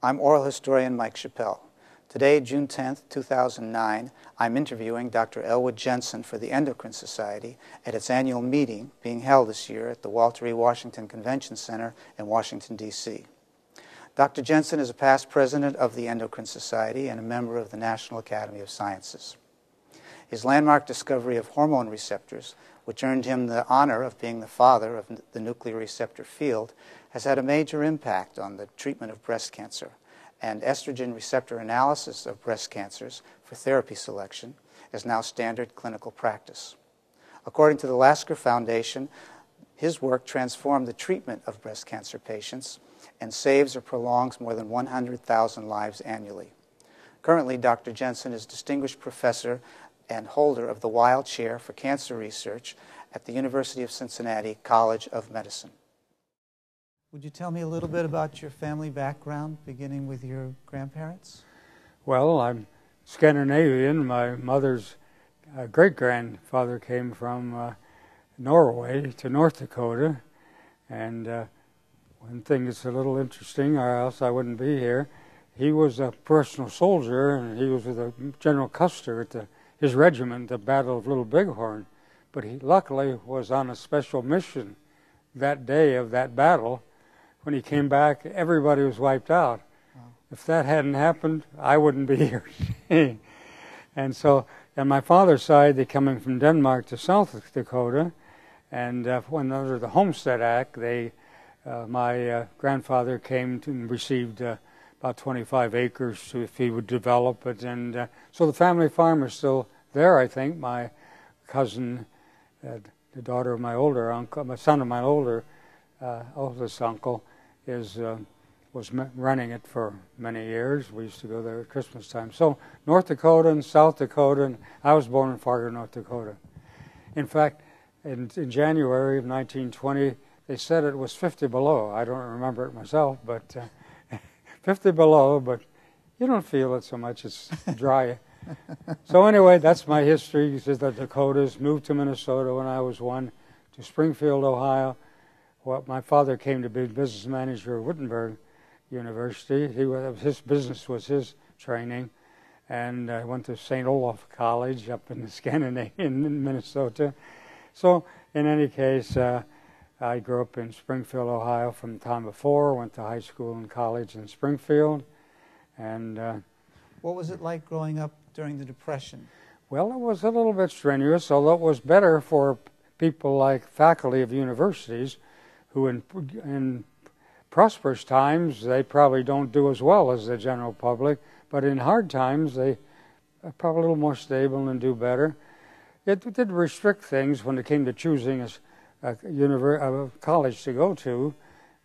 I'm oral historian Mike Chappell. Today, June 10th, 2009, I'm interviewing Dr. Elwood Jensen for the Endocrine Society at its annual meeting being held this year at the Walter E. Washington Convention Center in Washington, D.C. Dr. Jensen is a past president of the Endocrine Society and a member of the National Academy of Sciences. His landmark discovery of hormone receptors, which earned him the honor of being the father of the nuclear receptor field, has had a major impact on the treatment of breast cancer, and estrogen receptor analysis of breast cancers for therapy selection is now standard clinical practice. According to the Lasker Foundation, his work transformed the treatment of breast cancer patients and saves or prolongs more than 100,000 lives annually. Currently, Dr. Jensen is Distinguished Professor and holder of the Weil Chair for Cancer Research at the University of Cincinnati College of Medicine. Would you tell me a little bit about your family background, beginning with your grandparents? Well, I'm Scandinavian. My mother's great-grandfather came from Norway to North Dakota, and one thing that's a little interesting, or else I wouldn't be here, he was a personal soldier, and he was with General Custer at his regiment, the Battle of Little Bighorn, but he luckily was on a special mission that day of that battle. When he came back, everybody was wiped out. Wow. If that hadn't happened, I wouldn't be here. And so, on my father's side, they're coming from Denmark to South Dakota, and when under the Homestead Act, my grandfather came and received about 25 acres if he would develop it, and so the family farm is still there, I think. My cousin, the daughter of my older uncle, my son of my oldest uncle, was running it for many years. We used to go there at Christmas time. So North Dakota and South Dakota, and I was born in Fargo, North Dakota. In fact, in January of 1920, they said it was 50 below. I don't remember it myself, but 50 below, but you don't feel it so much. It's dry. So anyway, that's my history. This is the Dakotas. Moved to Minnesota when I was 1, to Springfield, Ohio. Well, my father came to be business manager at Wittenberg University. His business was his training, and I went to St. Olaf College up in in Minnesota. So, in any case, I grew up in Springfield, Ohio from the time of 4. Went to high school and college in Springfield, and what was it like growing up during the Depression? Well, it was a little bit strenuous, although it was better for people like faculty of universities, who in prosperous times, they probably don't do as well as the general public, but in hard times, they are probably a little more stable and do better. It did restrict things when it came to choosing a college to go to.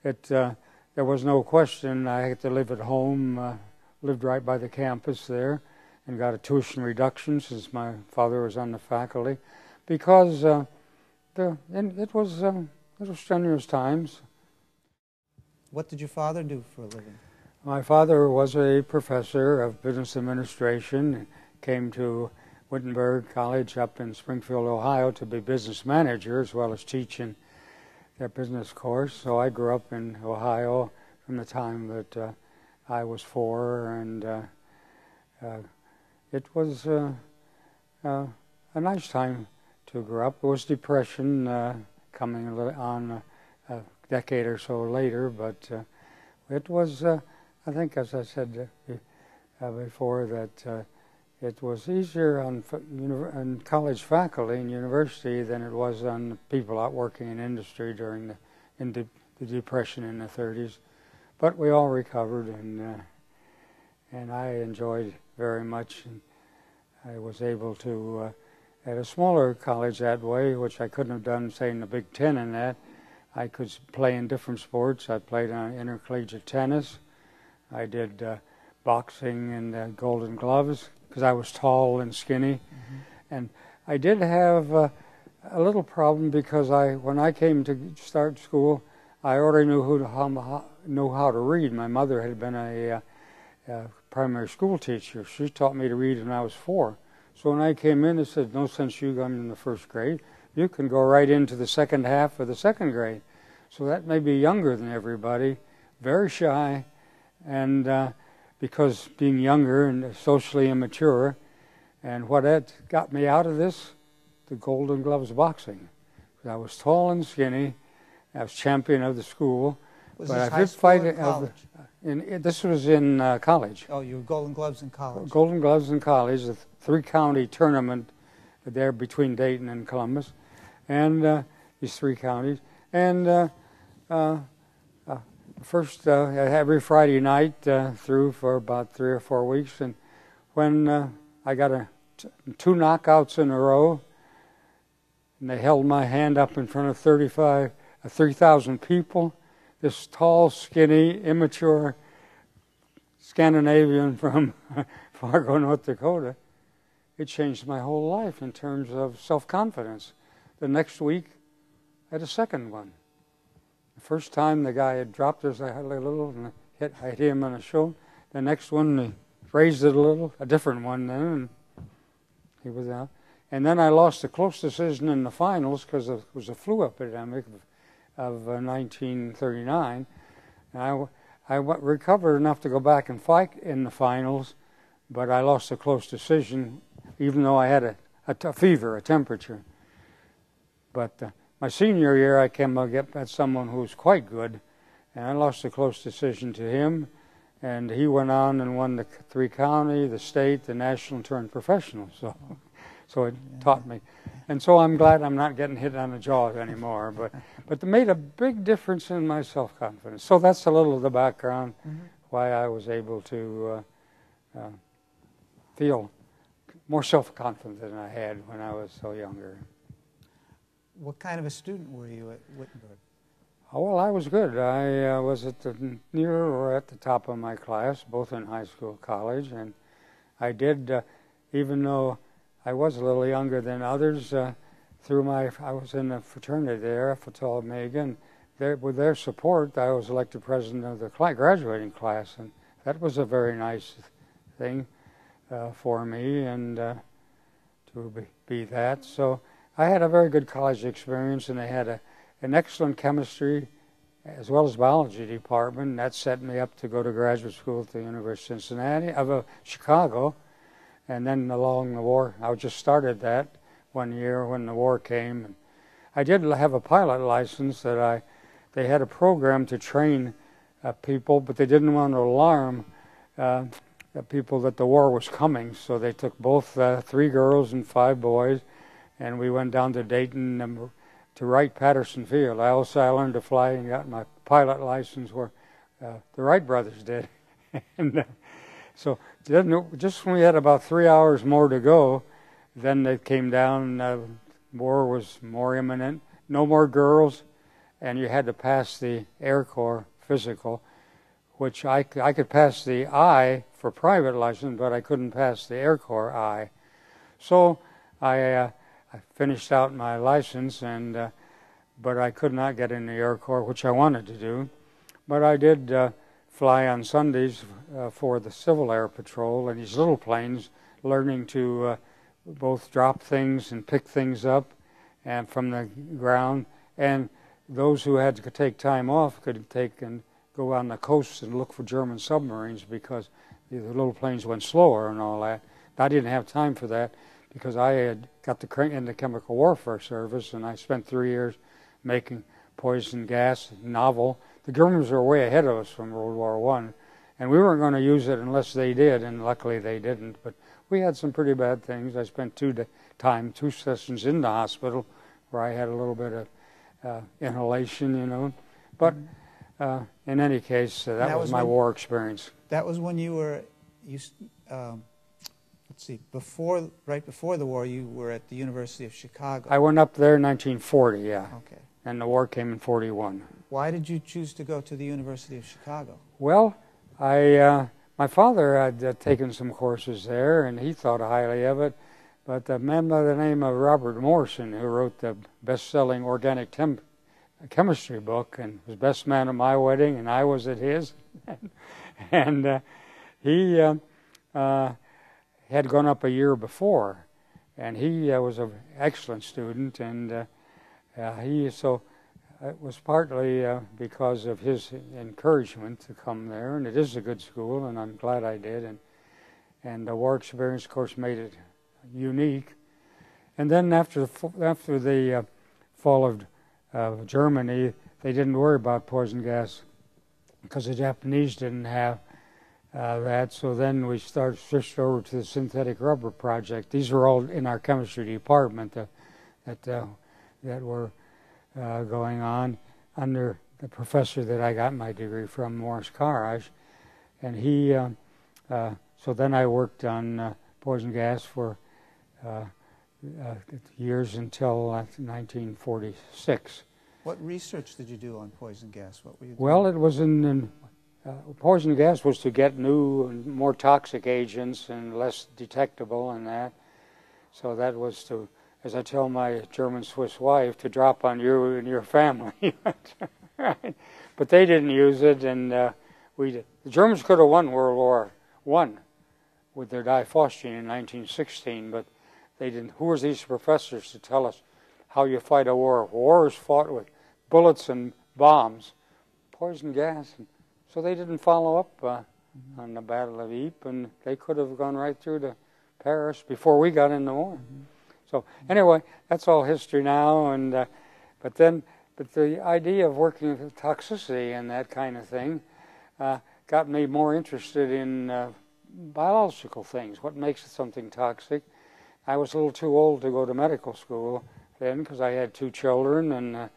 There was no question. I had to live at home, lived right by the campus there, and got a tuition reduction since my father was on the faculty, because it was strenuous times. What did your father do for a living? My father was a professor of business administration, came to Wittenberg College up in Springfield, Ohio, to be business manager as well as teaching their business course. So I grew up in Ohio from the time that I was 4, and it was a nice time to grow up. It was Depression coming on a decade or so later, but it was, I think, as I said before, that it was easier on college faculty and university than it was on people out working in industry during the Depression in the 30s. But we all recovered, and I enjoyed very much. And I was able to, at a smaller college that way, which I couldn't have done, say, in the Big Ten in that, I could play in different sports. I played on intercollegiate tennis. I did boxing and Golden Gloves, because I was tall and skinny. Mm-hmm. And I did have a little problem, because when I came to start school, I already knew how to read. My mother had been a primary school teacher. She taught me to read when I was 4. So when I came in, it said, "No sense you going in the 1st grade. You can go right into the second half of the 2nd grade." So that made me younger than everybody, very shy, and because being younger and socially immature, and what had got me out of this, the Golden Gloves boxing. I was tall and skinny. I was champion of the school. Was but this I high did school fight or college? This was in college. Oh, you were Golden Gloves in college. Golden Gloves in college, the three-county tournament there between Dayton and Columbus, and these three counties. And first, every Friday night through for about 3 or 4 weeks, and when I got two knockouts in a row, and they held my hand up in front of 3,000 people. This tall, skinny, immature Scandinavian from Fargo, North Dakota, it changed my whole life in terms of self-confidence. The next week, I had a second one. The first time the guy had dropped his head a little, and I hit him on the shoulder. The next one, he raised it a little, a different one then, and he was out. And then I lost a close decision in the finals because it was a flu epidemic of 1939. And I recovered enough to go back and fight in the finals, but I lost a close decision, even though I had a fever, a temperature. But my senior year, I came at someone who was quite good, and I lost a close decision to him. And he went on and won the three-county, the state, the national, and turned professional. So it taught me. And so I'm glad I'm not getting hit on the jaw anymore. But it made a big difference in my self-confidence. So that's a little of the background why I was able to feel more self-confident than I had when I was so younger. What kind of a student were you at Wittenberg? Oh, well, I was good. I was near or at the top of my class, both in high school, college, and I did, even though I was a little younger than others, I was in a fraternity there, Phi Omega, and with their support, I was elected president of the graduating class, and that was a very nice thing for me, and to be that. So I had a very good college experience, and they had an excellent chemistry as well as biology department. That set me up to go to graduate school at the University of Cincinnati, Chicago. And then along the war, I just started that one year when the war came. And I did have a pilot license that they had a program to train people, but they didn't want to alarm people that the war was coming. So they took both 3 girls and 5 boys, and we went down to Dayton to Wright-Patterson Field. I learned to fly and got my pilot license where the Wright brothers did. And so just when we had about 3 hours more to go, then they came down, war was more imminent, no more girls, and you had to pass the Air Corps physical, which I could pass the I for private license, but I couldn't pass the Air Corps I. So I finished out my license, but I could not get in the Air Corps, which I wanted to do. But I did fly on Sundays for the Civil Air Patrol and these little planes, learning to both drop things and pick things up and from the ground. And those who had to take time off could take and go on the coast and look for German submarines because the little planes went slower and all that. I didn't have time for that because I had got in the chemical warfare service, and I spent 3 years making poison gas, novel. The Germans were way ahead of us from World War I, and we weren't going to use it unless they did, and luckily they didn't. But we had some pretty bad things. I spent 2 sessions in the hospital where I had a little bit of inhalation, But in any case, that was my war experience. That was when you were, right before the war, you were at the University of Chicago. I went up there in 1940, yeah. Okay. And the war came in 41. Why did you choose to go to the University of Chicago? Well, my father had taken some courses there, and he thought highly of it. But a man by the name of Robert Morrison, who wrote the best-selling organic chemistry book and was best man at my wedding, and I was at his, and he had gone up a year before, and he was an excellent student, and it was partly because of his encouragement to come there, and it is a good school, and I'm glad I did. And the war experience, of course, made it unique. And then after the fall of Germany, they didn't worry about poison gas because the Japanese didn't have that. So then we switched over to the synthetic rubber project. These were all in our chemistry department that were going on under the professor that I got my degree from, Morris Karaj. And he, so then I worked on poison gas for years until 1946. What research did you do on poison gas? What were you doing? Well, it was poison gas was to get new and more toxic agents and less detectable and that. So that was to, as I tell my German-Swiss wife, to drop on you and your family. Right? But they didn't use it, and the Germans could have won World War I with their diphosgene in 1916, but they didn't. Who were these professors to tell us how you fight a war? War is fought with bullets and bombs, poison gas. And so they didn't follow up on the Battle of Ypres, and they could have gone right through to Paris before we got in the war. Mm-hmm. So anyway, that's all history now. And but the idea of working with toxicity and that kind of thing got me more interested in biological things. What makes something toxic? I was a little too old to go to medical school then because I had 2 children, and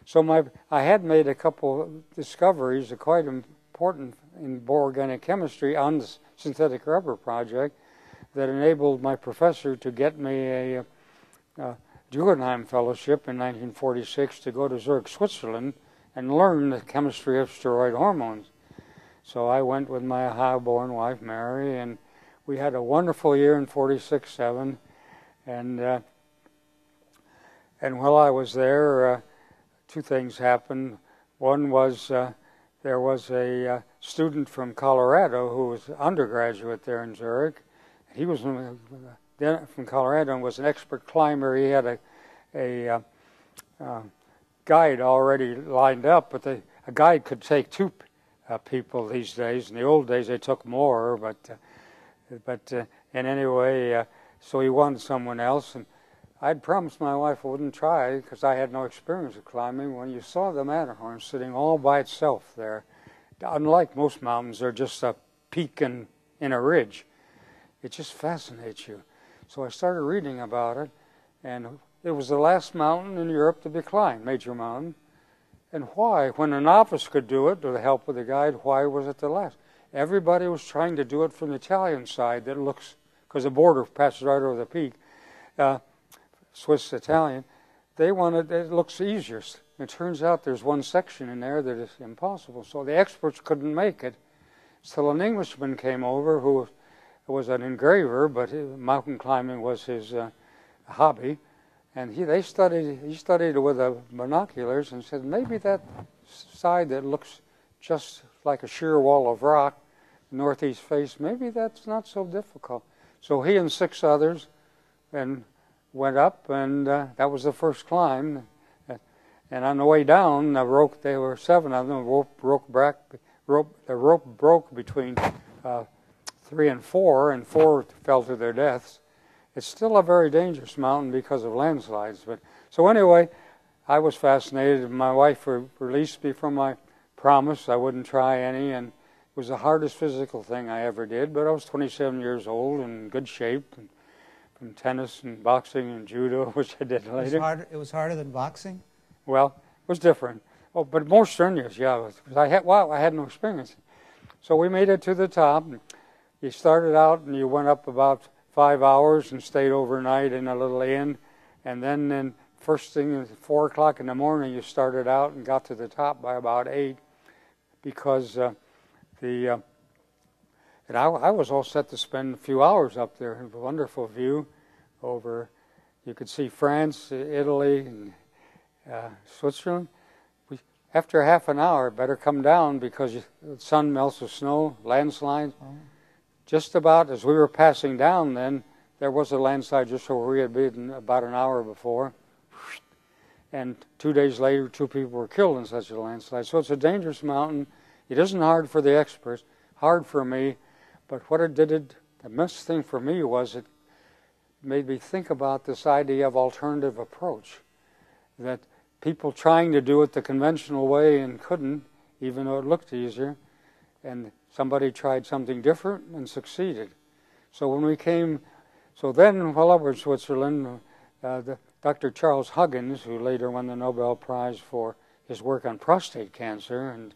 so I had made a couple discoveries, quite important in organic chemistry on the synthetic rubber project, that enabled my professor to get me a Guggenheim Fellowship in 1946 to go to Zurich, Switzerland, and learn the chemistry of steroid hormones. So I went with my high-born wife, Mary, and we had a wonderful year in 46-7, and while I was there, 2 things happened. One was there was a student from Colorado who was an undergraduate there in Zurich. He was from Colorado and was an expert climber. He had a guide already lined up, but a guide could take 2 people these days. In the old days, they took more, but in any way, so he wanted someone else. And I'd promised my wife I wouldn't try because I had no experience of climbing. When you saw the Matterhorn sitting all by itself there, unlike most mountains, they're just a peak in a ridge. It just fascinates you. So I started reading about it, and it was the last mountain in Europe to be climbed, major mountain. And why? When a novice could do it with the help of the guide, why was it the last? Everybody was trying to do it from the Italian side that looks, because the border passes right over the peak, Swiss-Italian. They wanted, it looks easier. It turns out there's one section in there that is impossible. So the experts couldn't make it. So an Englishman came over who was an engraver, but mountain climbing was his hobby. And he studied with binoculars and said, maybe that side that looks just like a sheer wall of rock, northeast face, maybe that's not so difficult. So he and 6 others went up, and that was the first climb. And on the way down, there were 7 of them. The rope broke between 3 and 4, and 4 fell to their deaths. It's still a very dangerous mountain because of landslides. But so anyway, I was fascinated. My wife released me from my promise. I wouldn't try any, and it was the hardest physical thing I ever did. But I was 27 years old and in good shape, and from tennis and boxing and judo, which I did later. It was harder than boxing? Well, it was different. Oh, but more strenuous, yeah. Because I had no experience. So we made it to the top. You started out and you went up about 5 hours and stayed overnight in a little inn, and then first thing at 4 o'clock in the morning you started out and got to the top by about 8, because and I was all set to spend a few hours up there. It was a wonderful view over. You could see France, Italy, and Switzerland. After half an hour, it better come down because the sun melts the snow, landslides. Oh. Just about as we were passing down then, there was a landslide just where we had been about an hour before. and 2 days later 2 people were killed in such a landslide. So it's a dangerous mountain. It isn't hard for the experts, hard for me, but what it did, the best thing for me was it made me think about this idea of alternative approach, that people trying to do it the conventional way and couldn't, even though it looked easier, and somebody tried something different and succeeded. So when we came, so then while I was in Switzerland, Dr. Charles Huggins, who later won the Nobel Prize for his work on prostate cancer, and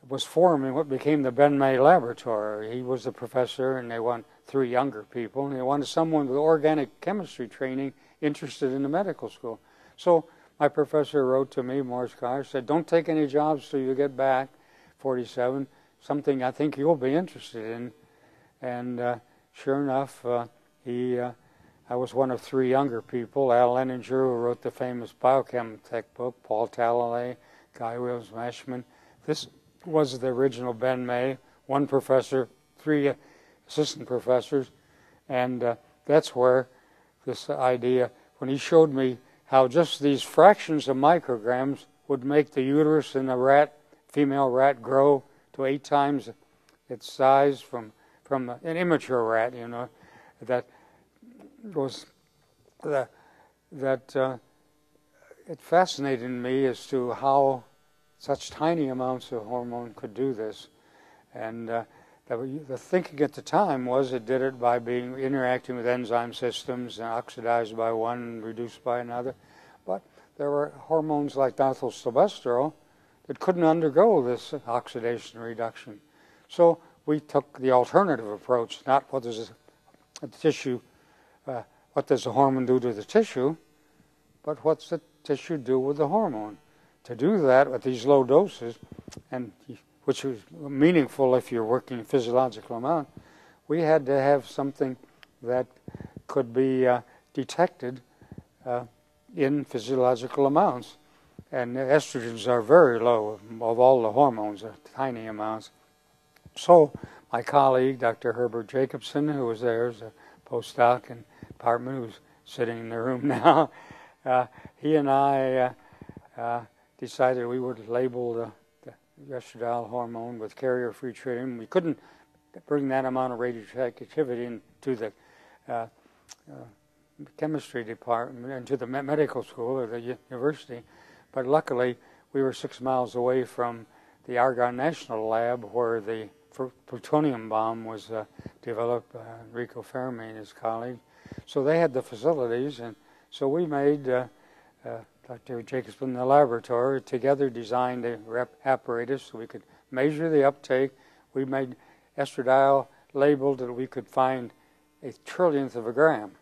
was forming what became the Ben May Laboratory. He was the professor, and they wanted 3 younger people, and they wanted someone with organic chemistry training interested in the medical school. So my professor wrote to me, Morris Carr, said, don't take any jobs till you get back, 47, something I think you'll be interested in. And sure enough, I was one of 3 younger people. Al Leninger, who wrote the famous biochem tech book, Paul Talalay, Guy Williams Mashman. This was the original Ben May, 1 professor, 3 assistant professors, and that's where this idea, when he showed me how just these fractions of micrograms would make the uterus in a rat, female rat, grow to 8 times its size from an immature rat, you know, that was it fascinated me as to how such tiny amounts of hormone could do this. And the thinking at the time was it did it by interacting with enzyme systems and oxidized by one and reduced by another. But there were hormones like methylstilbestrol that couldn't undergo this oxidation reduction. So we took the alternative approach, not what does a tissue, what does the hormone do to the tissue, but what's the tissue do with the hormone. To do that at these low doses, and which was meaningful if you're working a physiological amount, we had to have something that could be detected in physiological amounts. And estrogens are very low of all the hormones, tiny amounts. So my colleague, Dr. Herbert Jacobson, who was there as a postdoc in the department, who's sitting in the room now, he and I decided we would label the estradiol hormone with carrier-free tritium. We couldn't bring that amount of radioactivity into the chemistry department, into the medical school or the university, but luckily we were 6 miles away from the Argonne National Lab where the plutonium bomb was developed by Enrico Fermi and his colleague. So they had the facilities, and so we made Dr. Jacobson in the laboratory together designed a apparatus so we could measure the uptake. We made estradiol labeled that we could find 1/trillionth of a gram.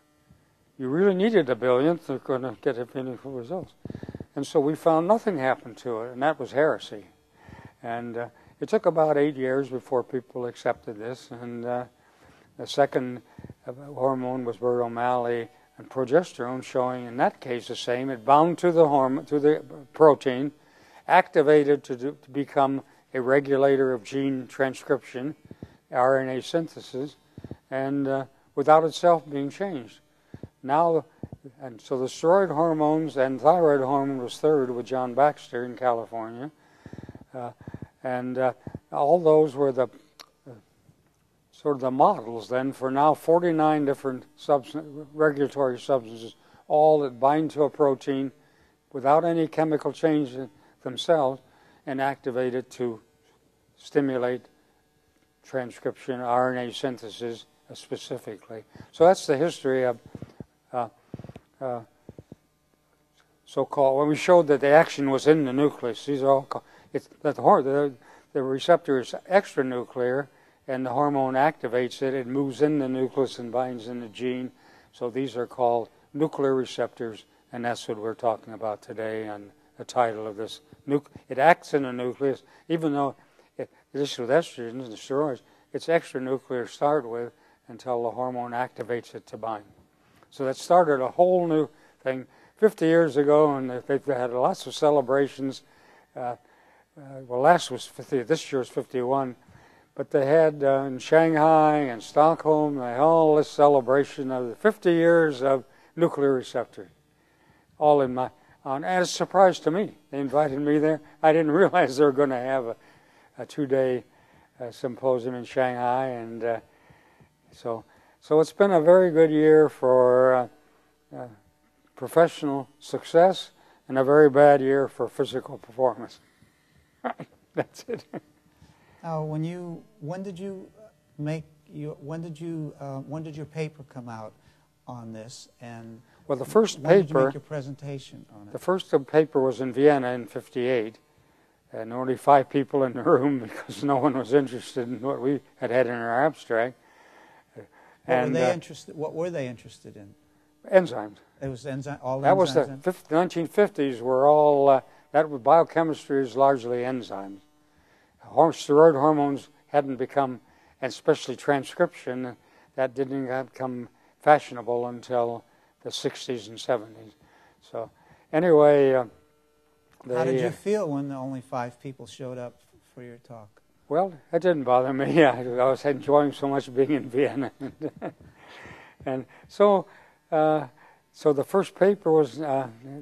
You really needed 1 billionth to get a meaningful results. And so we found nothing happened to it, and that was heresy. And it took about 8 years before people accepted this. And the second hormone was Bert O'Malley and progesterone, showing in that case the same. It bound to the hormone, to the protein, activated to become a regulator of gene transcription, RNA synthesis, and without itself being changed. Now, and so the steroid hormones and thyroid hormone was third with John Baxter in California, and all those were the sort of the models then for now 49 different regulatory substances, all that bind to a protein without any chemical change in themselves and activate it to stimulate transcription, RNA synthesis specifically. So that's the history of so-called, when we showed that the action was in the nucleus. These are all called, the receptor is extranuclear, and the hormone activates it. It moves in the nucleus and binds in the gene. So these are called nuclear receptors, and that's what we're talking about today and the title of this. It acts in the nucleus, even though this with estrogens and steroids, it's extranuclear to start with until the hormone activates it to bind. So that started a whole new thing 50 years ago, and they've had lots of celebrations. Well, last was 50, this year was 51. But they had in Shanghai and Stockholm, they had all this celebration of the 50 years of nuclear receptor. all in my, and it's a surprise to me. They invited me there. I didn't realize they were going to have a 2-day symposium in Shanghai, and so it's been a very good year for professional success and a very bad year for physical performance. That's it. Now, when did your paper come out on this, and well, the first when did you paper, make your presentation on it? the first paper was in Vienna in '58, and only 5 people in the room because no one was interested in what we had in our abstract. What were they interested in? Enzymes. It was all that enzymes. Was the 1950s. Were all biochemistry is largely enzymes. Steroid hormones hadn't become, and especially transcription, that didn't become fashionable until the 60s and 70s. So anyway, how did you feel when only 5 people showed up for your talk? Well, it didn't bother me. I was enjoying so much being in Vienna, and so the first paper was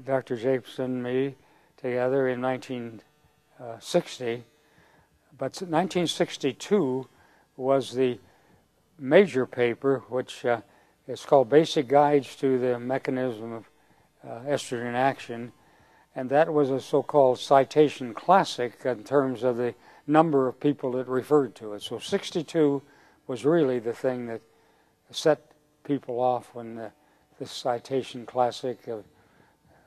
Dr. Japes and me together in 1960. But 1962 was the major paper, which is called Basic Guides to the Mechanism of Estrogen Action, and that was a so-called citation classic in terms of the number of people that referred to it. So 62 was really the thing that set people off when this citation classic of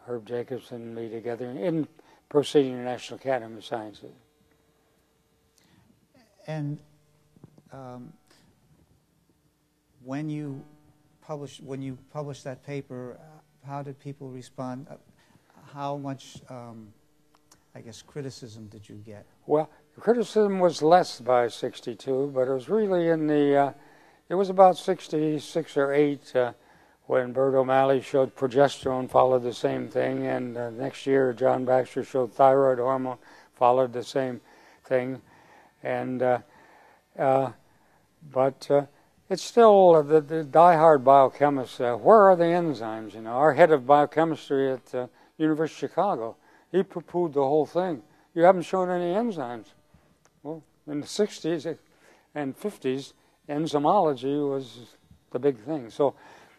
Herb Jacobs and me together in Proceeding National Academy of Sciences. And when you published that paper, how did people respond? How much, I guess, criticism did you get? Well, criticism was less by '62, but it was really in the. It was about '66 or '8 when Bert O'Malley showed progesterone, followed the same thing, and next year John Baxter showed thyroid hormone, followed the same thing. And but it's still the die-hard biochemists. Where are the enzymes? You know, our head of biochemistry at University of Chicago, he poo-pooed the whole thing. You haven't shown any enzymes. Well, in the '60s and '50s, enzymology was the big thing. So,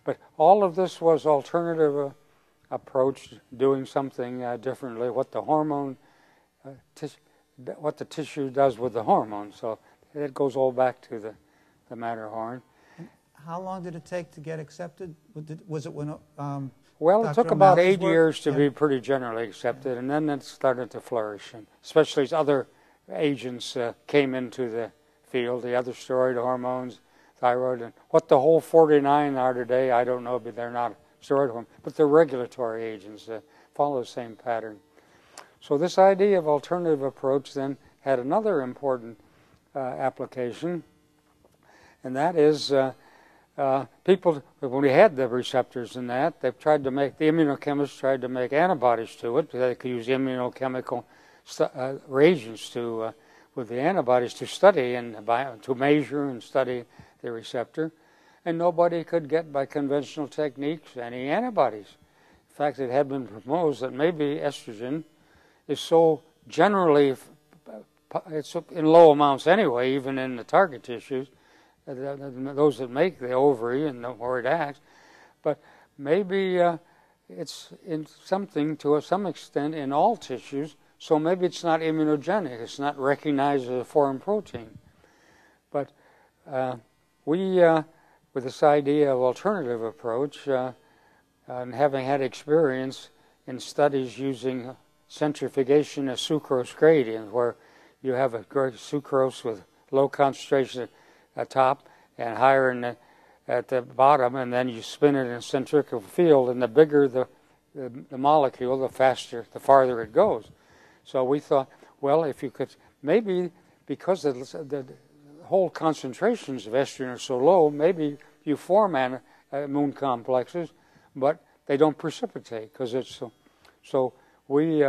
but all of this was alternative approach, doing something differently. What the hormone. What the tissue does with the hormones. So it goes all back to the Matterhorn. How long did it take to get accepted? Was it when well, Dr. it took about O'Malley's 8 work? years to be pretty generally accepted, and then it started to flourish. And especially as other agents came into the field, the other steroid hormones, thyroid, and what the whole 49 are today, I don't know, but they're not steroid hormones, but they're regulatory agents that follow the same pattern. So this idea of alternative approach then had another important application, and that is people, when we had the receptors in that, they've tried to make, the immunochemists tried to make antibodies to it, they could use immunochemical reagents to, with the antibodies to study and to measure and study the receptor, and nobody could get by conventional techniques any antibodies. In fact, it had been proposed that maybe estrogen is so generally, it's in low amounts anyway, even in the target tissues, those that make the ovary and where it acts, but maybe it's in something to some extent in all tissues, so maybe it's not immunogenic, it's not recognized as a foreign protein. But we, with this idea of alternative approach, and having had experience in studies using centrifugation of sucrose gradient, where you have a sucrose with low concentration at top and higher at the bottom, and then you spin it in a centrifugal field, and the bigger the molecule, the faster, the farther it goes. So we thought, well, if you could, maybe because the whole concentrations of estrogen are so low, maybe you form immune complexes, but they don't precipitate because it's so we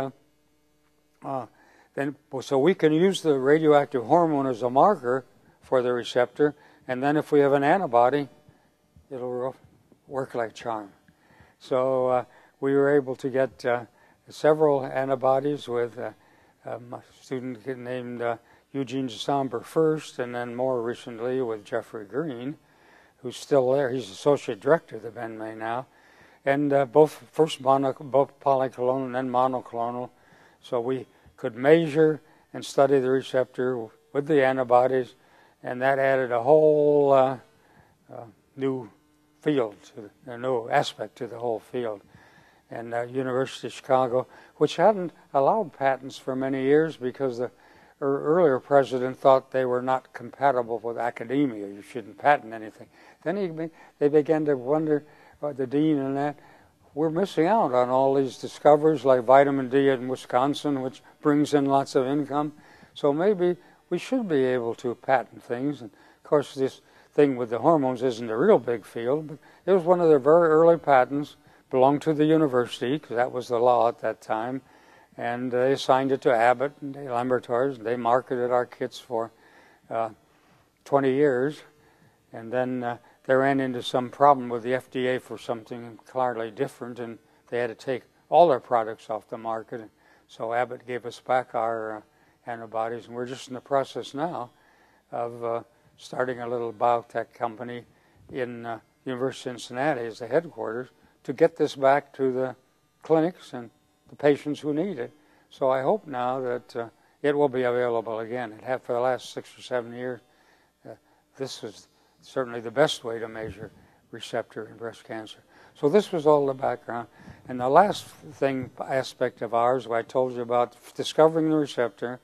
so we can use the radioactive hormone as a marker for the receptor, and then if we have an antibody, it'll work like charm. So we were able to get several antibodies with a student named Eugene December first, and then more recently with Jeffrey Green, who's still there. He's associate director of the BenMay now. And both polyclonal and then monoclonal. So we could measure and study the receptor with the antibodies, and that added a whole new field, a new aspect to the whole field. And University of Chicago, which hadn't allowed patents for many years because the earlier president thought they were not compatible with academia. You shouldn't patent anything. Then they began to wonder, the dean and that, we're missing out on all these discoveries like vitamin D in Wisconsin, which brings in lots of income. So maybe we should be able to patent things. And of course, this thing with the hormones isn't a real big field, but it was one of their very early patents, belonged to the university, because that was the law at that time. And they assigned it to Abbott and the laboratories. They marketed our kits for 20 years. And then they ran into some problem with the FDA for something entirely different, and they had to take all their products off the market. So Abbott gave us back our antibodies, and we're just in the process now of starting a little biotech company in University of Cincinnati as the headquarters to get this back to the clinics and the patients who need it. So I hope now that it will be available again. It had for the last 6 or 7 years. This was certainly the best way to measure receptor in breast cancer. So this was all the background. And the last aspect of ours, what I told you about discovering the receptor,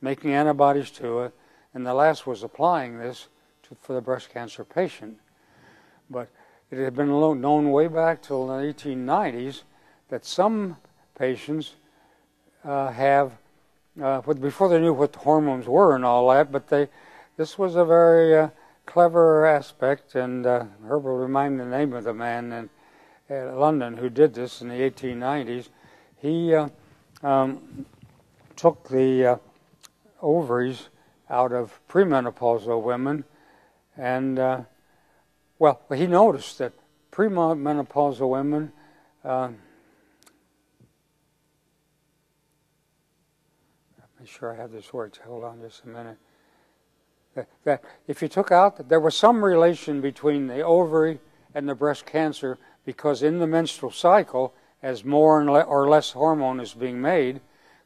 making antibodies to it, and the last was applying this for the breast cancer patient. But it had been known way back till the 1890s that some patients before they knew what the hormones were and all that, but this was a very clever aspect, and Herb will remind me the name of the man in London who did this in the 1890s. He took the ovaries out of premenopausal women, and he noticed that premenopausal women make sure I have this word. Hold on just a minute. That if you took out, there was some relation between the ovary and the breast cancer, because in the menstrual cycle, as more or less hormone is being made,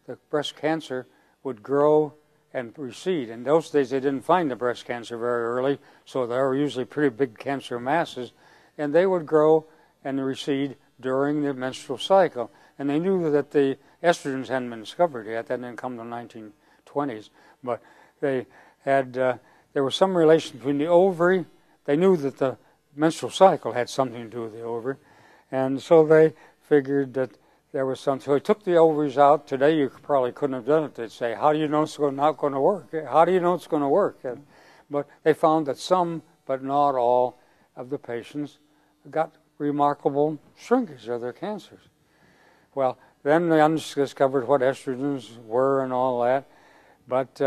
the breast cancer would grow and recede. In those days, they didn't find the breast cancer very early, so there were usually pretty big cancer masses, and they would grow and recede during the menstrual cycle. And they knew that the estrogens hadn't been discovered yet. That didn't come in the 1920s, but they had there was some relation between the ovary. They knew that the menstrual cycle had something to do with the ovary, and so they figured that there was something. So they took the ovaries out. Today you probably couldn't have done it. They'd say, how do you know it's not going to work? How do you know it's going to work? But they found that some, but not all, of the patients got remarkable shrinkage of their cancers. Well, then they discovered what estrogens were and all that, but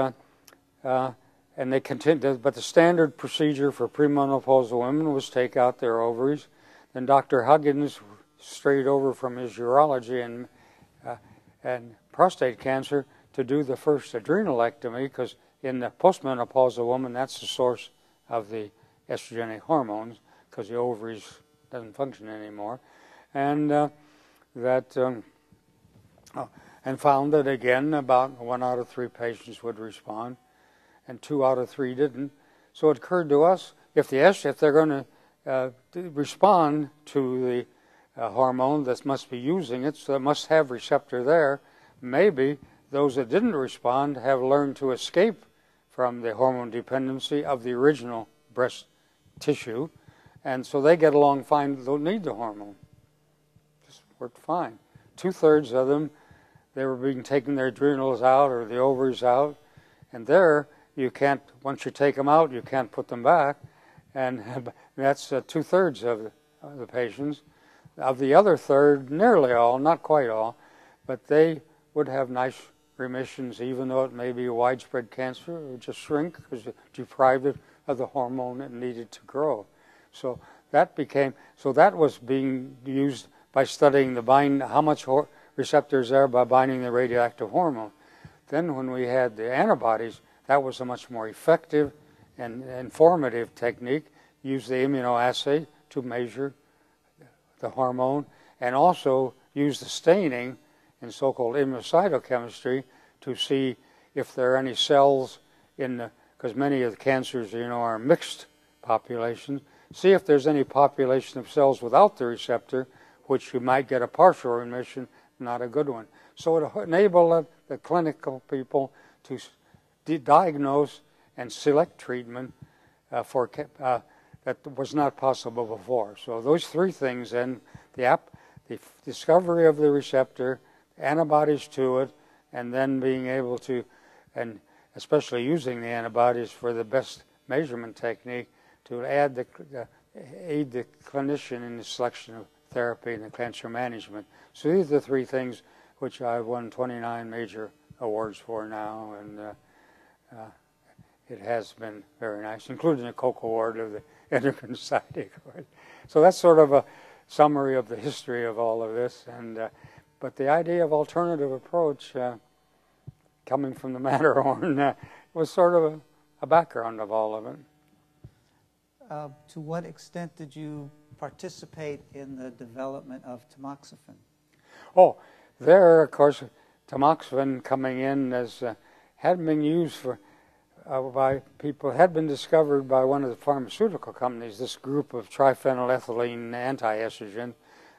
and they continued. But the standard procedure for premenopausal women was take out their ovaries. Then Dr. Huggins strayed over from his urology and prostate cancer to do the first adrenalectomy, because in the postmenopausal woman, that's the source of the estrogenic hormones, because the ovaries doesn't function anymore, and and found that again about 1 out of 3 patients would respond, and 2 out of 3 didn't. So it occurred to us, if they're going to respond to the hormone that must be using it, so it must have receptor there, maybe those that didn't respond have learned to escape from the hormone dependency of the original breast tissue, and so they get along fine, don't need the hormone. Just worked fine. 2/3 of them, they were being taken their adrenals out or the ovaries out, and there you can't, once you take them out, you can't put them back, and that's 2/3 of the patients. Of the other third, nearly all, not quite all, but they would have nice remissions, even though it may be widespread cancer or just shrink because it deprived it of the hormone it needed to grow. So that was being used by studying how much receptors there are by binding the radioactive hormone. Then when we had the antibodies, that was a much more effective and informative technique. Use the immunoassay to measure the hormone, and also use the staining in so-called immunocytochemistry to see if there are any cells because many of the cancers, are mixed populations. See if there's any population of cells without the receptor, which you might get a partial remission, not a good one. So it enabled the clinical people to diagnose and select treatment that was not possible before. So those three things, then, the discovery of the receptor, antibodies to it, and then being able to, and especially using the antibodies for the best measurement technique to aid the clinician in the selection of therapy and the cancer management. So these are the three things which I've won 29 major awards for now, and it has been very nice, including the Koch Award of the Endocrine Society. So that's sort of a summary of the history of all of this, and but the idea of alternative approach coming from the Matterhorn was sort of a background of all of it. To what extent did you participate in the development of tamoxifen? Oh, there, of course, tamoxifen coming in as had been used for by people, had been discovered by one of the pharmaceutical companies, this group of triphenylethylene anti-estrogen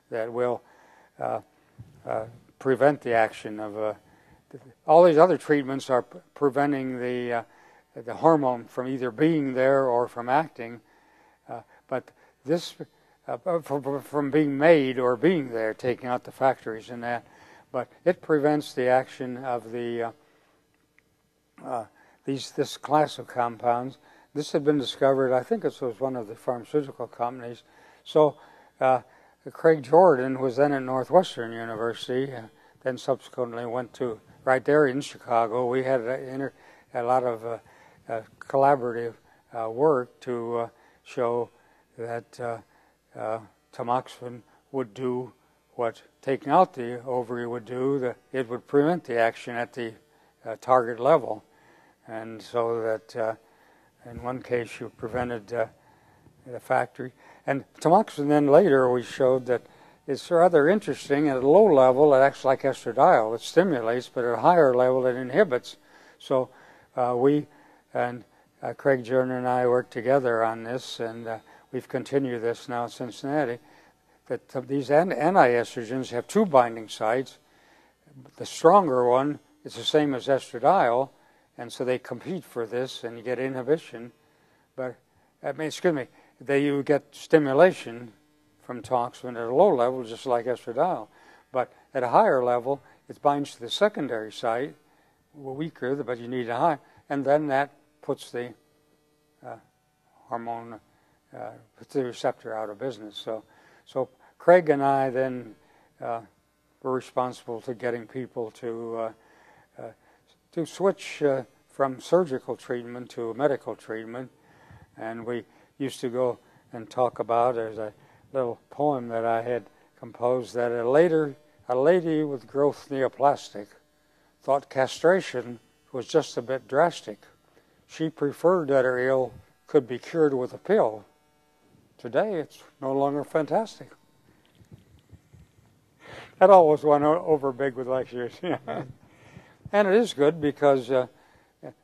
that will prevent the action of all these other treatments are preventing the hormone from either being there or from acting, but this from being made or being there, taking out the factories and that. But it prevents the action of the this class of compounds. This had been discovered, I think it was one of the pharmaceutical companies. So Craig Jordan, who was then at Northwestern University, then subsequently went to right there in Chicago. We had a lot of collaborative work to show that tamoxifen would do what taking out the ovary would do. That it would prevent the action at the target level. And so that in one case you prevented the factory. And tamoxifen then later we showed that it's rather interesting. At a low level it acts like estradiol. It stimulates, but at a higher level it inhibits. So we and Craig Jordan and I worked together on this, and we've continued this now at Cincinnati, that these anti-estrogens have two binding sites. The stronger one is the same as estradiol, and so they compete for this, and you get inhibition. But, you get stimulation from tamoxifen at a low level, just like estradiol. But at a higher level, it binds to the secondary site, weaker, but you need a high, and then that puts the hormone, puts the receptor out of business. So Craig and I then were responsible to getting people to switch from surgical treatment to medical treatment, and we used to go and talk about, there's a little poem that I had composed, that a lady with growth neoplastic thought castration was just a bit drastic. She preferred that her ill could be cured with a pill. Today it's no longer fantastic. That always went over big with lectures. And it is good because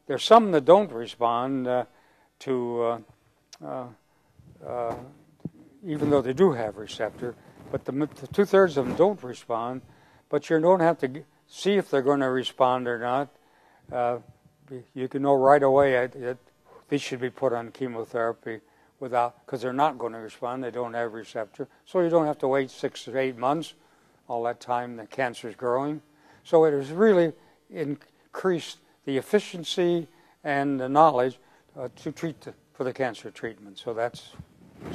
there's some that don't respond to, even though they do have receptor, but the two-thirds of them don't respond, but you don't have to see if they're going to respond or not. You can know right away that they should be put on chemotherapy because they're not going to respond, they don't have receptor, so you don't have to wait 6 to 8 months, all that time the cancer is growing. So it has really increased the efficiency and the knowledge to treat for the cancer treatment. So that's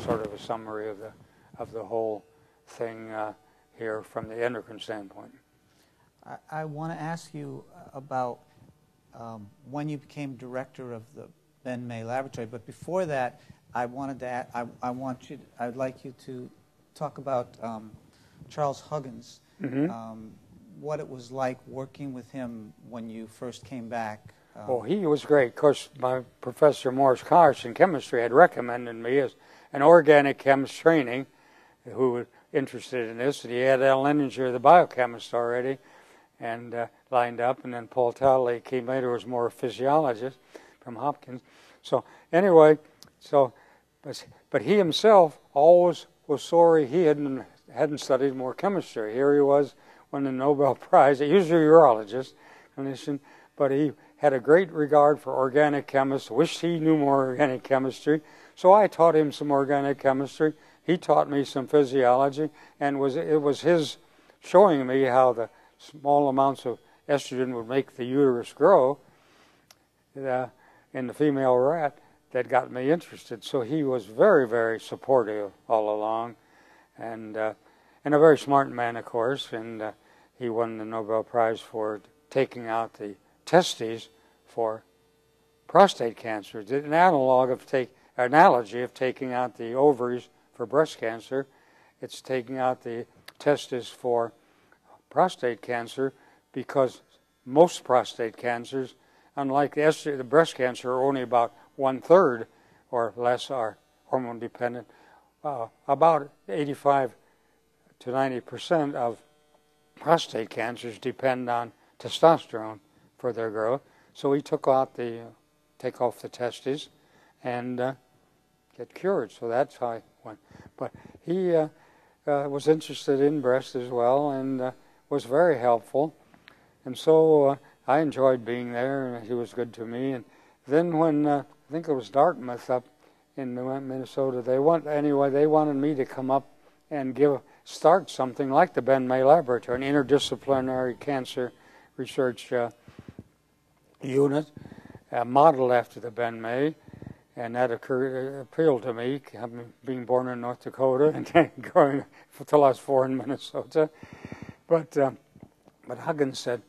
sort of a summary of the whole thing here from the endocrine standpoint. I want to ask you about when you became director of the Ben May Laboratory, but before that, I'd like you to talk about Charles Huggins, Mm-hmm. what it was like working with him when you first came back. Oh, he was great. Of course, my Professor Morris Cars in chemistry had recommended me as an organic chemist training who was interested in this. And he had Al Leninger, the biochemist, already, and lined up. And then Paul Talley came later, was more a physiologist from Hopkins. So anyway, but he himself always was sorry he hadn't studied more chemistry. Here he was winning the Nobel Prize. He was a urologist, clinician, but he had a great regard for organic chemists, wished he knew more organic chemistry. So I taught him some organic chemistry. He taught me some physiology, and it was his showing me how the small amounts of estrogen would make the uterus grow in the female rat that got me interested. So he was very, very supportive all along, and a very smart man, of course, and he won the Nobel Prize for taking out the testes for prostate cancer. It's an analogy of taking out the ovaries for breast cancer. It's taking out the testes for prostate cancer, because most prostate cancers, unlike the breast cancer, are only about 1/3 or less are hormone dependent. About 85 to 90% of prostate cancers depend on testosterone for their growth. So he take off the testes and get cured. So that's how I went. But he was interested in breast as well, and was very helpful. And so I enjoyed being there, and he was good to me. And then when I think it was Dartmouth up in Minnesota, they wanted me to come up and start something like the Ben May Laboratory, an interdisciplinary cancer research unit, modeled after the Ben May, and that appealed to me, being born in North Dakota and going until I was 4 in Minnesota. But Huggins said,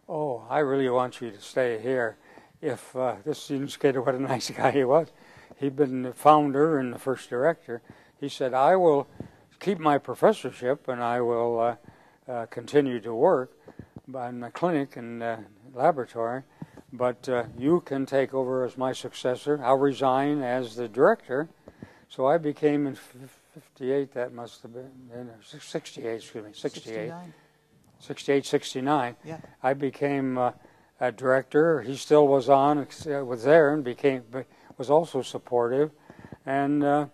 "Oh, I really want you to stay here." If this indicated what a nice guy he was. He'd been the founder and the first director. He said, "I will keep my professorship and I will continue to work in the clinic and laboratory, but you can take over as my successor. I'll resign as the director." So I became in 58, that must have been, 68, excuse me, 68, 69. Yeah. I became a director. He still was was there and was also supportive. And that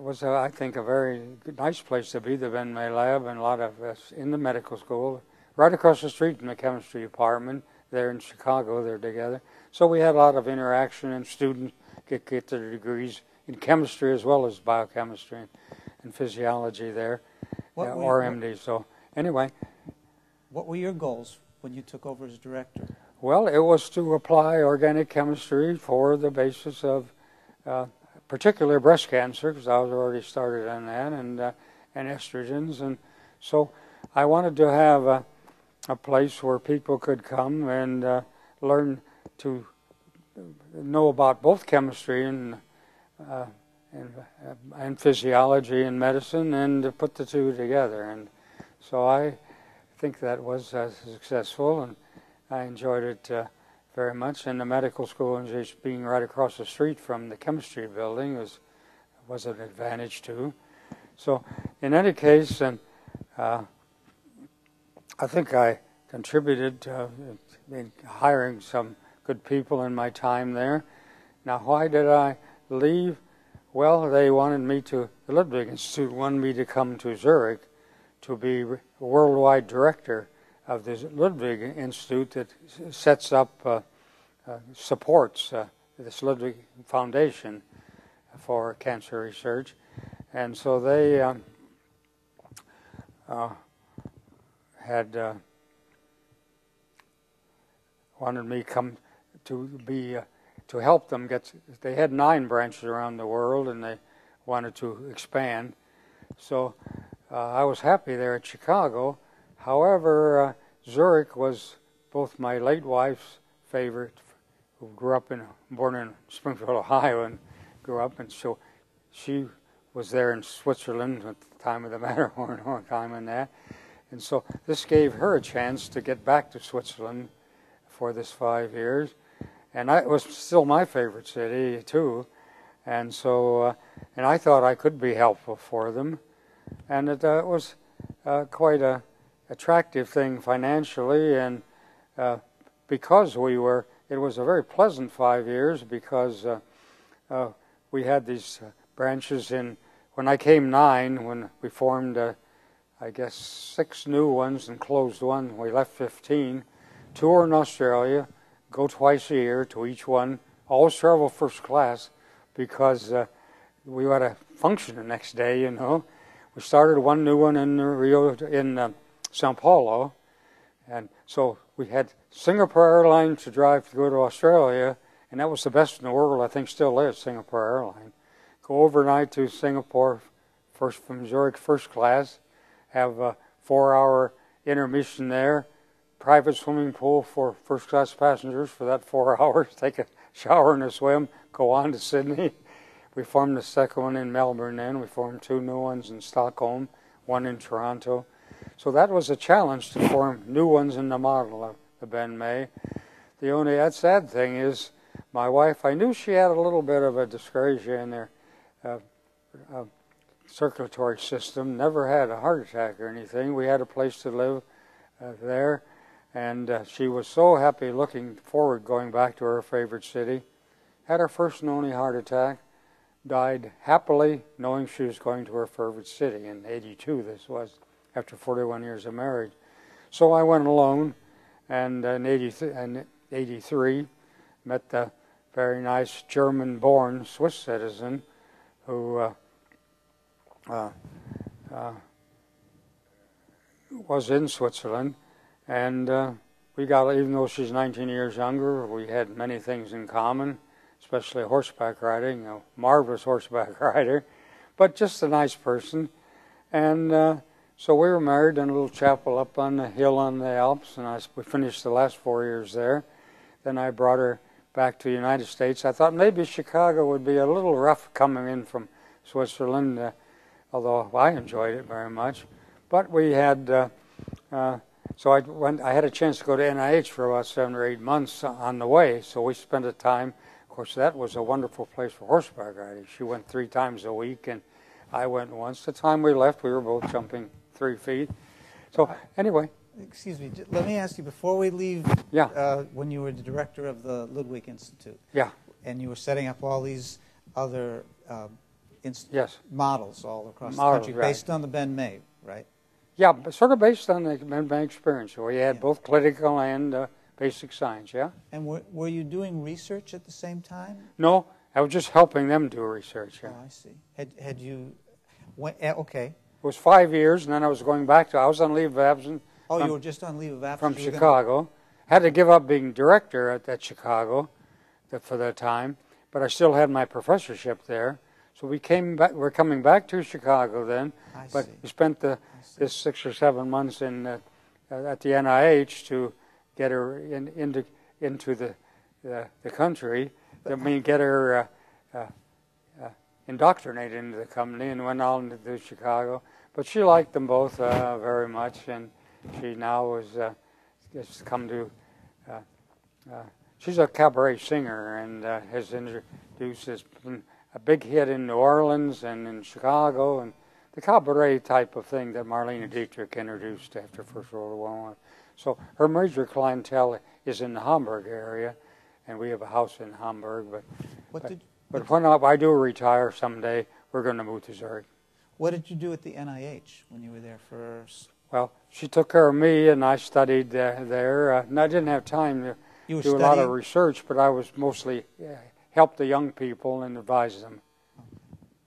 was, I think, a very nice place to be, the Ben May Lab, and a lot of us in the medical school, right across the street from the chemistry department, there in Chicago, they're together. So we had a lot of interaction, and students get their degrees in chemistry as well as biochemistry and physiology there, or MD. So anyway. What were your goals when you took over as director? Well, it was to apply organic chemistry for the basis of particular breast cancer, because I was already started on that, and estrogens. And so I wanted to have a place where people could come and learn to know about both chemistry and physiology and medicine, and to put the two together. And so I think that was successful, and I enjoyed it very much. And the medical school, and just being right across the street from the chemistry building, was an advantage too. So in any case, and I think I contributed in hiring some good people in my time there. Now, why did I leave? Well, they wanted me the Ludwig Institute wanted me to come to Zurich to be worldwide director of the Ludwig Institute that sets up, supports this Ludwig Foundation for cancer research. And so they had wanted me come to be to help them get. They had 9 branches around the world, and they wanted to expand. So I was happy there at Chicago. However, Zurich was both my late wife's favorite, who grew up born in Springfield, Ohio, and grew up, and so she was there in Switzerland at the time of the Matterhorn time and that. And so this gave her a chance to get back to Switzerland for this 5 years. And it was still my favorite city, too. And so, and I thought I could be helpful for them. And it was quite a attractive thing financially. And because it was a very pleasant 5 years because we had these branches when I came 9, when we formed, I guess, 6 new ones and closed one. We left 15. 2 were in Australia, go twice a year to each one, always travel first class because we had a function the next day, you know. We started one new one in Sao Paulo, and so we had Singapore Airlines to drive to go to Australia, and that was the best in the world, I think still is, Singapore Airlines. Go overnight to Singapore, first from Zurich first class, have a 4-hour intermission there, private swimming pool for first class passengers for that 4 hours, take a shower and a swim, go on to Sydney. We formed the second one in Melbourne then. We formed 2 new ones in Stockholm, 1 in Toronto. So that was a challenge to form new ones in the model of the Ben May. The only sad thing is my wife, I knew she had a little bit of a dyscrasia in her circulatory system, never had a heart attack or anything. We had a place to live there. And she was so happy looking forward going back to her favorite city. Had her first and only heart attack. Died happily knowing she was going to her favorite city. In 82 this was, after 41 years of marriage. So I went alone, and in 83 met the very nice German-born Swiss citizen who was in Switzerland. And we got, even though she's 19 years younger, we had many things in common, especially horseback riding, a marvelous horseback rider, but just a nice person. And so we were married in a little chapel up on the hill on the Alps, and we finished the last 4 years there. Then I brought her back to the United States. I thought maybe Chicago would be a little rough coming in from Switzerland, although I enjoyed it very much. But we had... So I had a chance to go to NIH for about 7 or 8 months on the way, so we spent a time. Of course, that was a wonderful place for horseback riding. She went 3 times a week, and I went once. The time we left, we were both jumping 3 feet. So anyway. Excuse me, let me ask you, before we leave, when you were the director of the Ludwig Institute, and you were setting up all these other models all across the country, based on the Ben May, right? Yeah, but sort of based on the Ben May experience. We had both clinical and basic science, And were you doing research at the same time? No, I was just helping them do research, Oh, I see. Had you... okay. It was 5 years, and then I was going back to... I was on leave of absence. Oh, you were just on leave of absence? From Chicago. Had to give up being director at Chicago for that time, but I still had my professorship there. So we came back. We're coming back to Chicago then, but we spent this 6 or 7 months at the NIH to get her into the country. I mean, get her indoctrinated into the company, and went on to Chicago. But she liked them both very much, and she now has come to. She's a cabaret singer and has introduced a big hit in New Orleans and in Chicago, and the cabaret type of thing that Marlene Dietrich introduced after First World War. So her major clientele is in the Hamburg area, and we have a house in Hamburg. But when I do retire someday, we're going to move to Zurich. What did you do at the NIH when you were there first? Well, she took care of me, and I studied there. And I didn't have time to do a lot of research, but I was mostly help the young people and advise them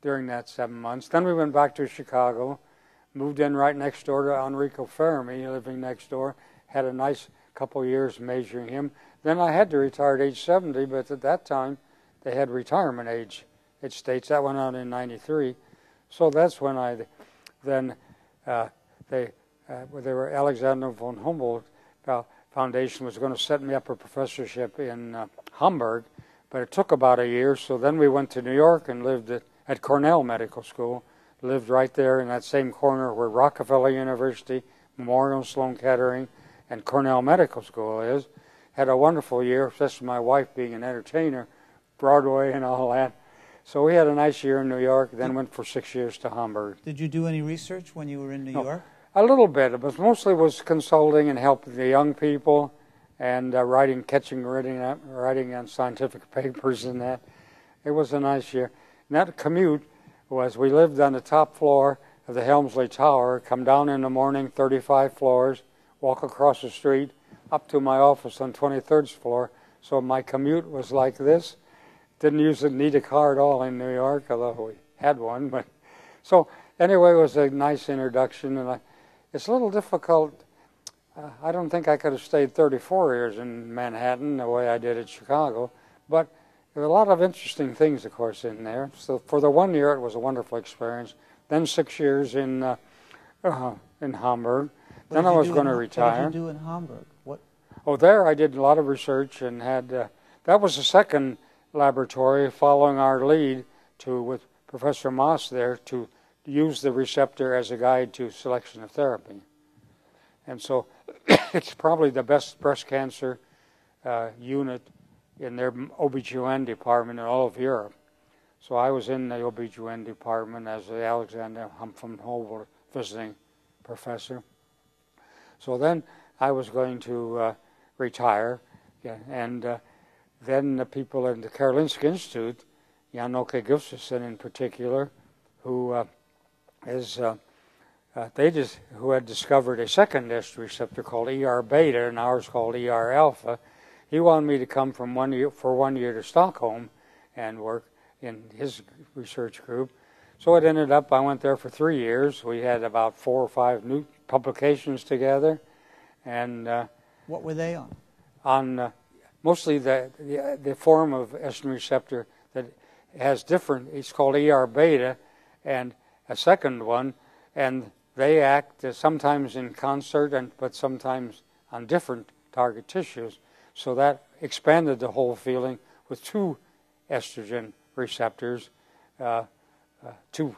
during that 7 months. Then we went back to Chicago, moved in right next door to Enrico Fermi, living next door, had a nice couple years measuring him. Then I had to retire at age 70, but at that time they had retirement age at States. That went on in 93. So that's when they were Alexander von Humboldt Foundation was going to set me up a professorship in Hamburg, But it took about a year, so then we went to New York and lived at Cornell Medical School. Lived right there in that same corner where Rockefeller University, Memorial Sloan Kettering, and Cornell Medical School is. Had a wonderful year, especially my wife being an entertainer, Broadway and all that. So we had a nice year in New York, then went for 6 years to Hamburg. Did you do any research when you were in New York? A little bit, but mostly was consulting and helping the young people and writing on scientific papers and that. It was a nice year. And that commute was, we lived on the top floor of the Helmsley Tower, come down in the morning, 35 floors, walk across the street, up to my office on 23rd floor. So my commute was like this. Didn't need a car at all in New York, although we had one. But so anyway, it was a nice introduction, and it's a little difficult. I don't think I could have stayed 34 years in Manhattan the way I did at Chicago, but there were a lot of interesting things, of course, in there. So for the 1 year, it was a wonderful experience. Then 6 years in Hamburg. Then I was going to retire. What did you do in Hamburg? There I did a lot of research and had, that was the second laboratory following our lead with Professor Moss there to use the receptor as a guide to selection of therapy. And so it's probably the best breast cancer unit in their OBGYN department in all of Europe. So I was in the OBGYN department as the Alexander Humphrey visiting professor. So then I was going to retire, and then the people in the Karolinska Institute, Jan-Åke Gustafsson in particular, who had discovered a second estrogen receptor called ER beta, and ours called ER alpha. He wanted me to come for 1 year to Stockholm and work in his research group. So it ended up, I went there for 3 years. We had about 4 or 5 new publications together. And what were they on? On mostly the form of estrogen receptor that has different, it's called ER beta, and a second one, and they act sometimes in concert, but sometimes on different target tissues. So that expanded the whole feeling with 2 estrogen receptors, 2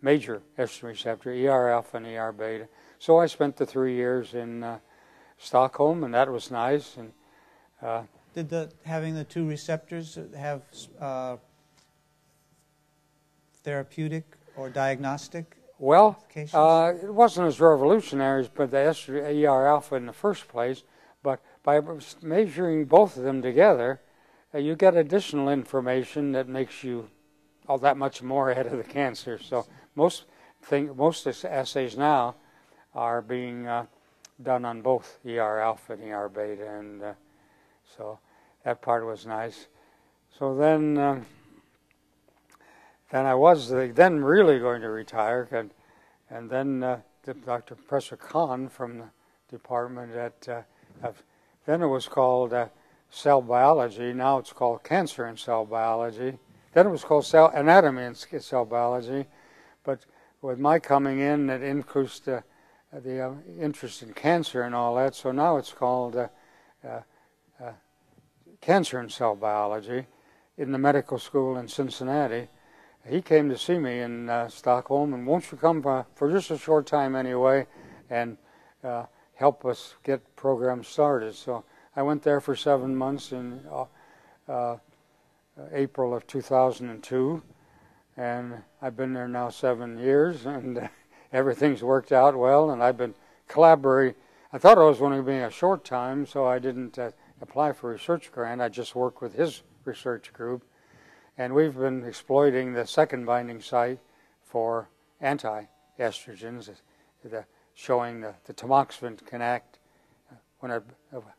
major estrogen receptor, ER alpha and ER beta. So I spent the 3 years in Stockholm, and that was nice. And did having the 2 receptors have therapeutic or diagnostic? Well, it wasn't as revolutionary as the estrogen ER alpha in the first place, but by measuring both of them together, you get additional information that makes you all that much more ahead of the cancer. So most assays now are being done on both ER alpha and ER beta, and so that part was nice. So then I was then really going to retire, and then Dr. Professor Kahn from the department then it was called cell biology. Now it's called cancer and cell biology. Then it was called cell anatomy and cell biology, but with my coming in, it increased the interest in cancer and all that. So now it's called cancer and cell biology in the medical school in Cincinnati. He came to see me in Stockholm, and won't you come for just a short time anyway, and help us get programs started. So I went there for 7 months in April of 2002, and I've been there now 7 years, and everything's worked out well, and I've been collaborating. I thought I was going to be a short time, so I didn't apply for a research grant. I just worked with his research group, and we've been exploiting the second binding site for anti-estrogens, showing the tamoxifen can act when a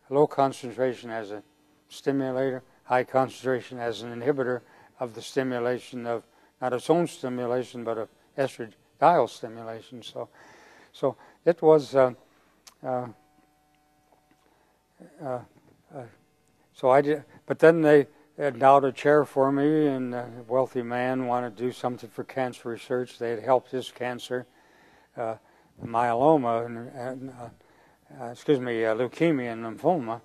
low concentration as a stimulator, high concentration as an inhibitor of the stimulation of, not its own stimulation, but of estradiol stimulation. So it was, so I did, but then they endowed a chair for me, and a wealthy man wanted to do something for cancer research. They had helped his cancer, myeloma, leukemia and lymphoma,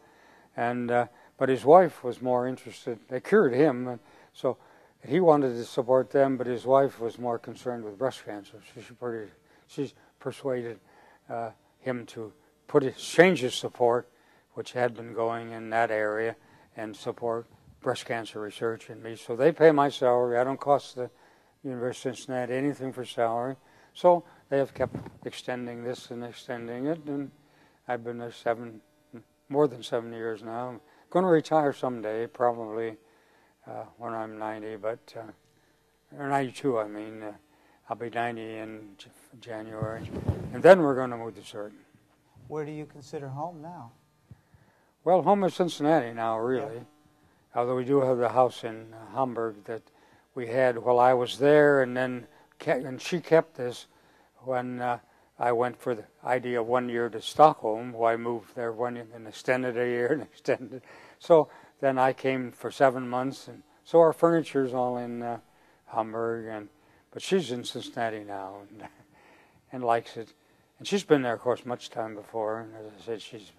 and but his wife was more interested. They cured him, and so he wanted to support them, but his wife was more concerned with breast cancer. She persuaded him to change his support, which had been going in that area, and support breast cancer research in me. So they pay my salary. I don't cost the University of Cincinnati anything for salary. So they have kept extending this and extending it, and I've been there more than 7 years now. I'm going to retire someday, probably when I'm 90, or 92, I mean. I'll be 90 in January, and then we're going to move to Certain. Where do you consider home now? Well, home is Cincinnati now, really. Yeah. Although we do have the house in Hamburg that we had while I was there, and she kept this when I went for the idea of 1 year to Stockholm. Well, I moved there 1 year and extended a year and extended. So then I came for 7 months, and so our furniture's all in Hamburg, but she's in Cincinnati now and likes it. And she's been there, of course, much time before. And as I said, she's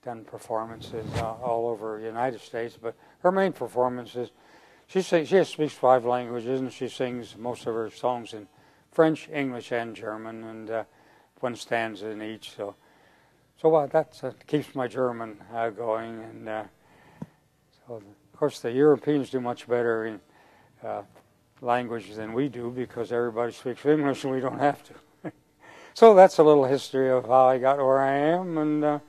done performances all over the United States. But her main performance is she speaks 5 languages, and she sings most of her songs in French, English, and German, and one stanza in each. So that keeps my German going. And so, of course, the Europeans do much better in language than we do because everybody speaks English and we don't have to. So that's a little history of how I got where I am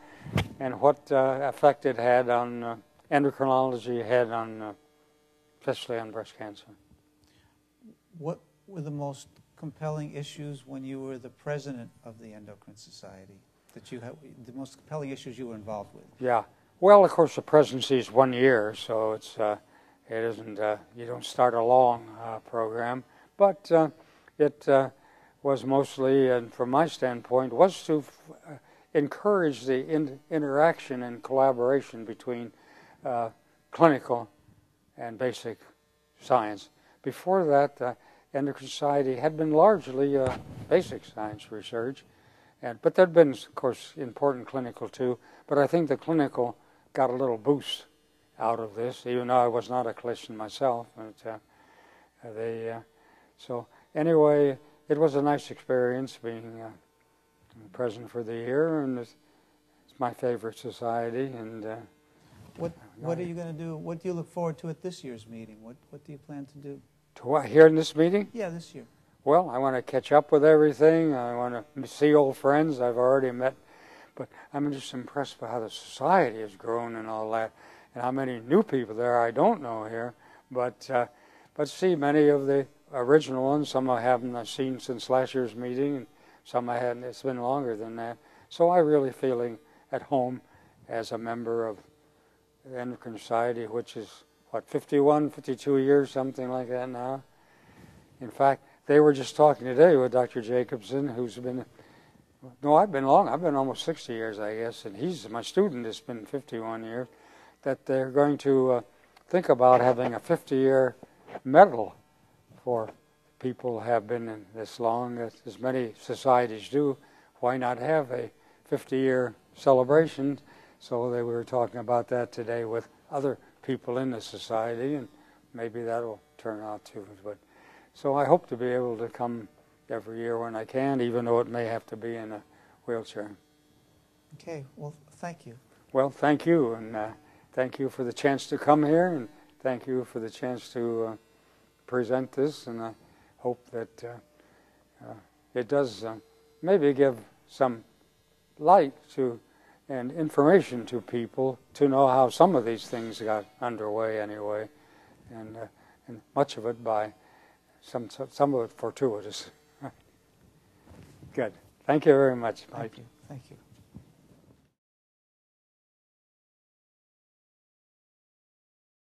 and what effect it had on endocrinology had on, especially on breast cancer. What were the most compelling issues when you were the president of the Endocrine Society? The most compelling issues you were involved with? Yeah. Well, of course, the presidency is 1 year, so it isn't. You don't start a long program, but it was mostly, and from my standpoint, was to encourage the interaction and collaboration between clinical and basic science. Before that, Endocrine Society had been largely basic science research, but there had been, of course, important clinical too. But I think the clinical got a little boost out of this, even though I was not a clinician myself. But, so anyway, it was a nice experience being president for the year, and it's my favorite society. And what are you going to do? What do you look forward to at this year's meeting? What do you plan to do? To what, here in this meeting? Yeah, this year. Well, I want to catch up with everything. I want to see old friends I've already met. But I'm just impressed by how the society has grown and all that, and how many new people there are I don't know here. But see many of the original ones. Some I haven't seen since last year's meeting, and some I hadn't. It's been longer than that. So I'm really feeling at home as a member of the Endocrine Society, which is, what, 51, 52 years, something like that now. In fact, they were just talking today with Dr. Jacobson, who's been, no, I've been almost 60 years, I guess, and he's my student. It's been 51 years, that they're going to think about having a 50-year medal for people who have been in this long, as many societies do. Why not have a 50-year celebration? So they were talking about that today with other people in the society, and maybe that will turn out too. But so I hope to be able to come every year when I can, even though it may have to be in a wheelchair. Okay, well, thank you. Well, thank you, and thank you for the chance to come here, and thank you for the chance to present this, and I hope that it does maybe give some light to and information to people to know how some of these things got underway anyway, and much of it by some of it fortuitous. Good. Thank you very much, Mike. Thank you. Thank you.